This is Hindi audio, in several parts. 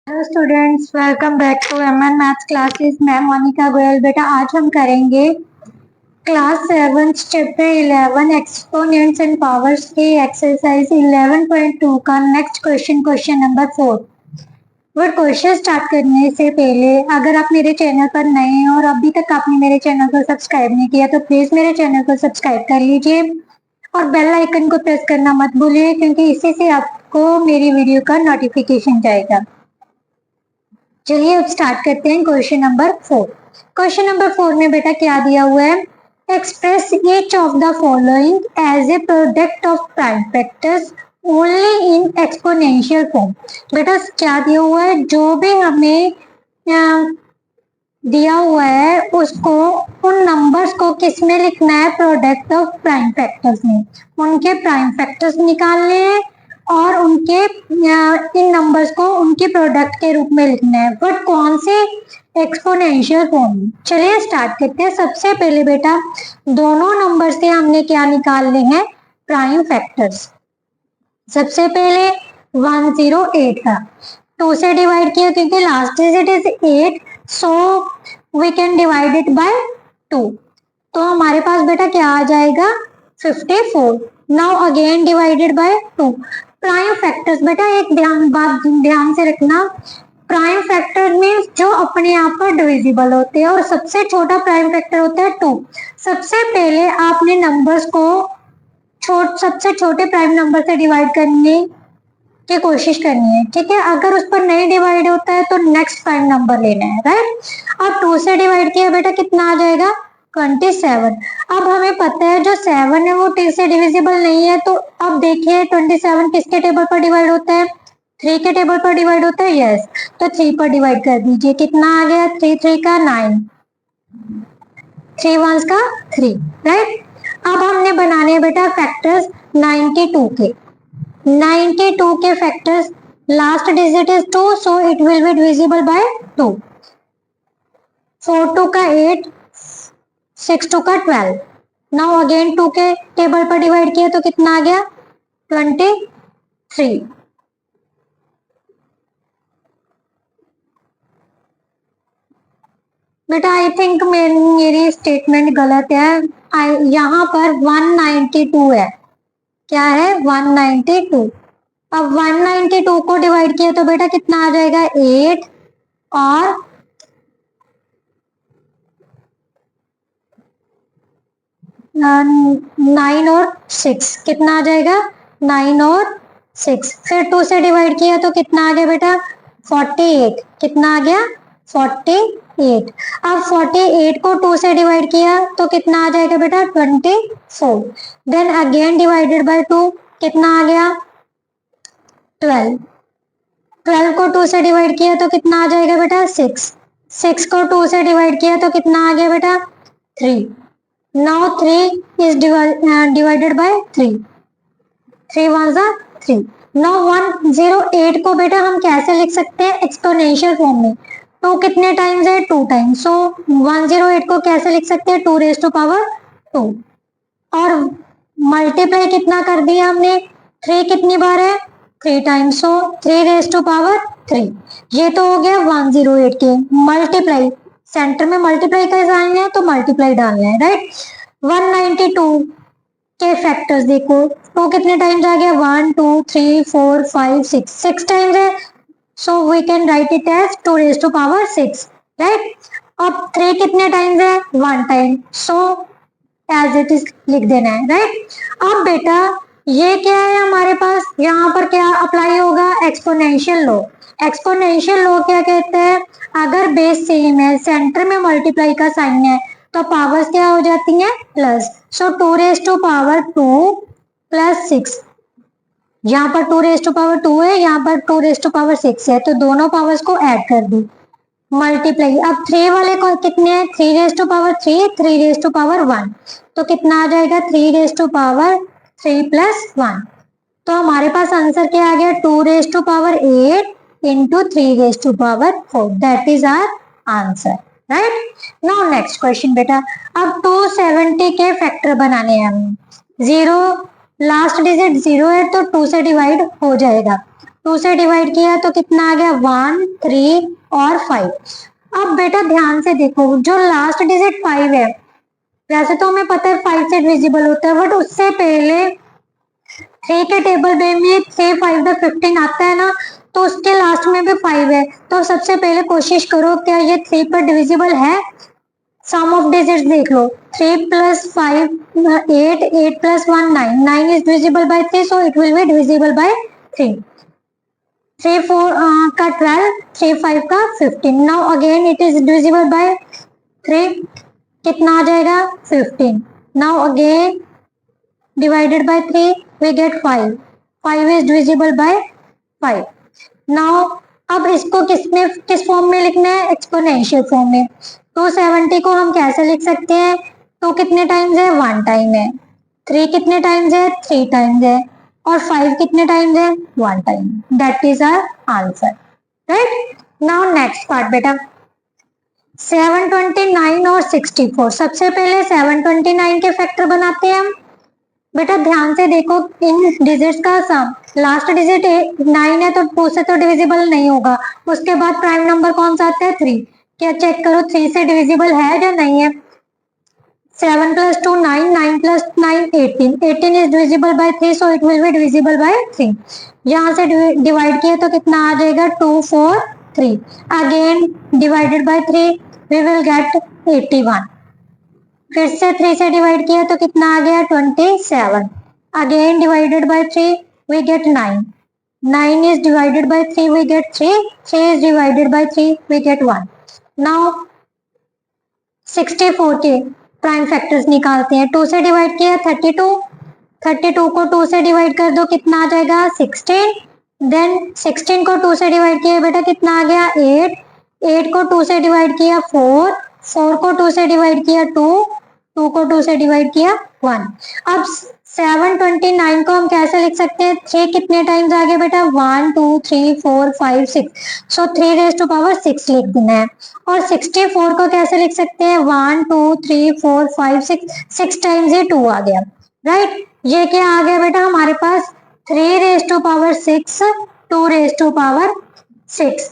Hello students, welcome back to MN maths classes. मैं मोनिका गोयल। बेटा आज हम करेंगे class 7 chapter 11 exponents and powers के एक्सरसाइज 11.2 का नेक्स्ट क्वेश्चन नंबर 4। और क्वेश्चन स्टार्ट करने से पहले अगर आप मेरे चैनल पर नए हैं और अभी तक आपने मेरे चैनल को सब्सक्राइब नहीं किया तो प्लीज मेरे चैनल को सब्सक्राइब कर लीजिए और बेल आइकन को प्रेस करना मत भूलिए, क्योंकि इसी से आपको मेरी वीडियो का नोटिफिकेशन जाएगा। चलिए अब स्टार्ट करते हैं क्वेश्चन नंबर 4। क्वेश्चन नंबर 4 में बेटा क्या दिया हुआ है, express each of the following as a product of prime factors only in exponential form. बेटा क्या दिया हुआ है, जो भी हमें दिया हुआ है उसको उन नंबर्स को किस में लिखना है, प्रोडक्ट ऑफ प्राइम फैक्टर्स में। उनके प्राइम फैक्टर्स निकालने हैं और उनके इन नंबर्स को उनके प्रोडक्ट के रूप में लिखना है, बट कौन से एक्सपोनेंशियल फॉर्म में। चलिए स्टार्ट करते हैं। सबसे पहले बेटा दोनों नंबर से हमने क्या निकालने हैं, प्राइम फैक्टर्स। सबसे पहले 108 का 2 से डिवाइड किया क्योंकि last digit is 8, so we can divide it by 2। तो हमारे पास बेटा क्या आ जाएगा, 54। Now again divided by 2। Prime factors बेटा एक ध्यान से रखना, प्राइम फैक्टर मीन्स जो अपने आप पर डिविजिबल होते हैं और सबसे छोटा प्राइम फैक्टर होता है 2। सबसे पहले आपने नंबर्स को सबसे छोटे प्राइम नंबर से डिवाइड करने की कोशिश करनी है, ठीक है। अगर उस पर नहीं डिवाइड होता है तो नेक्स्ट प्राइम नंबर लेना है, राइट। अब 2 से डिवाइड किया बेटा कितना आ जाएगा, 27। अब हमें पता है जो 7 है वो 2 से डिविजिबल नहीं है, तो अब देखिए 27 किसके टेबल पर डिवाइड होता है, 3 के टेबल पर डिवाइड होता है, यस। तो 3 पर डिवाइड कर दीजिए, कितना आ गया, 3 3 का 9, 3 1 का 3, राइट। अब हमने बनाने हैं बेटा फैक्टर्स 92 के। 92 के factors, last digit is 2, so it will be divisible by 2। 4 2 का 8, 6 2 का 12। नाउ अगेन 2 के टेबल पर डिवाइड किया तो कितना आ गया, 23। बेटा आई थिंक मेरी स्टेटमेंट गलत है। यहाँ पर 192 है, क्या है, 192। अब 192 को डिवाइड किया तो बेटा कितना आ जाएगा, 8 और 9 और 6, कितना आ जाएगा, 9 और 6। फिर 2 से डिवाइड किया तो कितना आ गया बेटा, 48। कितना आ गया, 48। अब 48 को 2 से डिवाइड किया तो कितना आ जाएगा बेटा, 24। देन अगेन डिवाइडेड बाय 2, कितना आ गया, 12। 12 को 2 से डिवाइड किया तो कितना आ जाएगा बेटा, 6। 6 को 2 से डिवाइड किया तो कितना आ गया बेटा, 3। Now 3 is divided by 3, 3 1 3। Now 108 को बेटा हम कैसे लिख सकते हैं, एक्सपोनेंशियल फॉर्म में। 2 कितने टाइम्स है, 2 टाइम्स, सो 108 को कैसे लिख सकते हैं, 2 रेज़ टू पावर 2। और मल्टीप्लाई कितना कर दिया हमने, 3 कितनी बार है, 3 times, so 3 raise to power 3। ये तो हो गया 108 के मल्टीप्लाई, सेंटर में मल्टीप्लाई का साइन है तो मल्टीप्लाई डालना है, राइट। 192 के फैक्टर्स देखो, 2 कितने टाइम्स आ गया, 1 2 3 4 5 6, 6 टाइम्स है, so we can write it as 2 raised to power 6, right। अब 3 कितने टाइम्स है, 1 time, so as it is लिख देना है, राइट। अब बेटा ये क्या है हमारे पास, यहाँ पर क्या अप्लाई होगा, एक्सपोनेंशियल लॉ। एक्सपोनेंशियल लॉ क्या कहते हैं, अगर बेस सेम है, सेंटर में मल्टीप्लाई का साइन है तो पावर्स क्या हो जाती हैं, plus. So 2 raise to power 2 plus 6, यहाँ पर 2 रेज़ टू पावर 2 है, यहाँ पर 2 रेज़ टू पावर 6 है, तो दोनों पावर्स को ऐड कर दी, मल्टीप्लाई। अब 3 वाले को कितने हैं, 3 raise to power 3, 3 raise to power 1, तो कितना आ जाएगा, 3 रेज़ टू पावर 3 प्लस 1। तो हमारे पास आंसर क्या आ गया, 2 raise to power 8 into 3 raise to power 4, that is our answer, right. Now next question बेटा, अब 270 के फैक्टर बनाने हैं हमें। 0 लास्ट डिजिट 0 है तो 2 से डिवाइड हो जाएगा, 2 से डिवाइड किया तो कितना आ गया 1, 3 और 5। अब बेटा ध्यान से देखो, जो लास्ट डिजिट 5 है, वैसे तो हमें पता है 5 से डिविजिबल होता है, बट उससे पहले 3 के टेबल में 3 5 द 15 आता है ना, तो उसके लास्ट में भी 5 है। तो सबसे पहले कोशिश करो क्या ये 3 पर डिविजिबल है। सम ऑफ डिजिट्स देख लो, 3 plus 5 8, 8 plus 1 9, 9 is divisible by 3, so it will be divisible by 3। 3 4 का 12, 3 5 का 15। now again it is divisible by 3, कितना आ जाएगा 15। now again divided by 3 we get 5, 5 is divisible by 5। now अब इसको किस फॉर्म में लिखना है, एक्सपोनेंशियल फॉर्म में। तो 70 को हम कैसे लिख सकते हैं, तो कितने टाइम्स है 1 टाइम है, 3 कितने टाइम्स है 3 टाइम्स है, और 5 कितने टाइम्स है 1 time. That is our answer, right. Now next part बेटा, 729 और 64। सबसे पहले 729 के फैक्टर बनाते हैं हम। बेटा ध्यान से देखो, इन डिजिट्स का सम, लास्ट डिजिट 9 है तो 2 से तो डिविजिबल नहीं होगा। उसके बाद प्राइम नंबर कौन सा आता है 3। क्या चेक करो 3 से डिविजिबल है या नहीं है। 7 plus 2 9, 9 plus 9 18, 18 is divisible by 3, so it will be divisible by 3। यहाँ से डिवाइड किया तो कितना आ जाएगा 2 4 3, again divided bye 3 we will get 81। फिर से 3 से डिवाइड किया तो कितना आ गया 27, again divided bye 3 we get 9, 9 is divided by 3 we get 3, 3 is divided by 3 we get 1। now 64 के प्राइम फैक्टर्स निकालते हैं। 2 से डिवाइड किया 32, 32 को 2 से डिवाइड कर दो कितना आ जाएगा 16। देन 16 को 2 से डिवाइड किया बेटा कितना आ गया 8, 8 को 2 से डिवाइड किया 4, 4 को 2 से डिवाइड किया 2, 2 को 2 से डिवाइड किया 1। अब 729 को हम कैसे लिख सकते हैं, 3 कितने टाइम्स आ गया बेटा 1 2 3 4 5 6, सो 3 रेज़ टू पावर 6 लिख देना है। और 64 को कैसे लिख सकते हैं 1 2 3 4 5 6, 6 टाइम्स ये 2 आ गया, राइट। ये क्या आ गया बेटा हमारे पास 3 raise to power 6, 2 raise to power 6।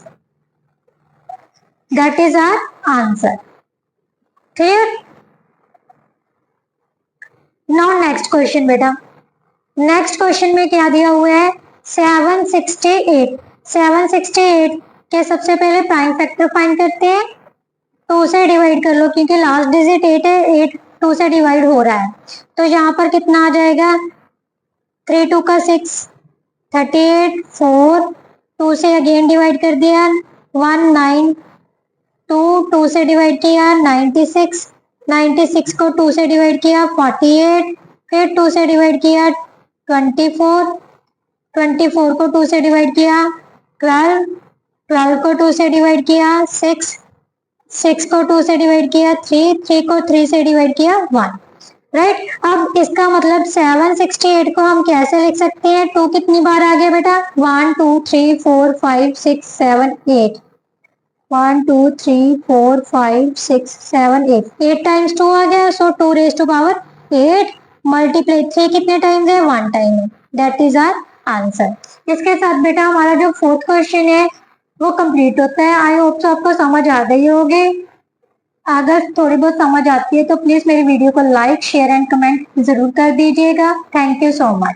That is our answer, clear. Now next question बेटा, नेक्स्ट क्वेश्चन में क्या दिया हुआ है 768। 768 के सबसे पहले प्राइम फैक्टर फाइंड करते हैं। 2 से डिवाइड कर लो क्योंकि लास्ट डिजिट 8 है, 8 2 से डिवाइड हो रहा है, तो यहाँ पर कितना आ जाएगा 3 2 का 6, 38 4, 2 से अगेन डिवाइड कर दिया 1 9, 2 से डिवाइड किया 96, 96 को 2 से डिवाइड किया 48, फिर 2 से डिवाइड किया 24, 24 को 2 से डिवाइड किया 12, 12 को 2 से डिवाइड किया 6, 6 को 2 से डिवाइड किया 3, 3 को 3 से डिवाइड किया 1, राइट। अब इसका मतलब 768 को हम कैसे लिख सकते हैं, 2 कितनी बार आ गया बेटा 1 2 3 4 5 6 7 8, 1 2 3 4 5 6 7 8, 8 टाइम्स 2 आ गया, so 2 raise to power 8 multiply 3 कितने टाइम्स है 1 टाइम है। That is our answer. इसके साथ बेटा हमारा जो फोर्थ क्वेश्चन है वो कंप्लीट होता है। आई होप सो आपको समझ आ गई होगी। अगर थोड़ी बहुत समझ आती है तो प्लीज मेरी वीडियो को लाइक शेयर एंड कमेंट जरूर कर दीजिएगा। Thank you so much.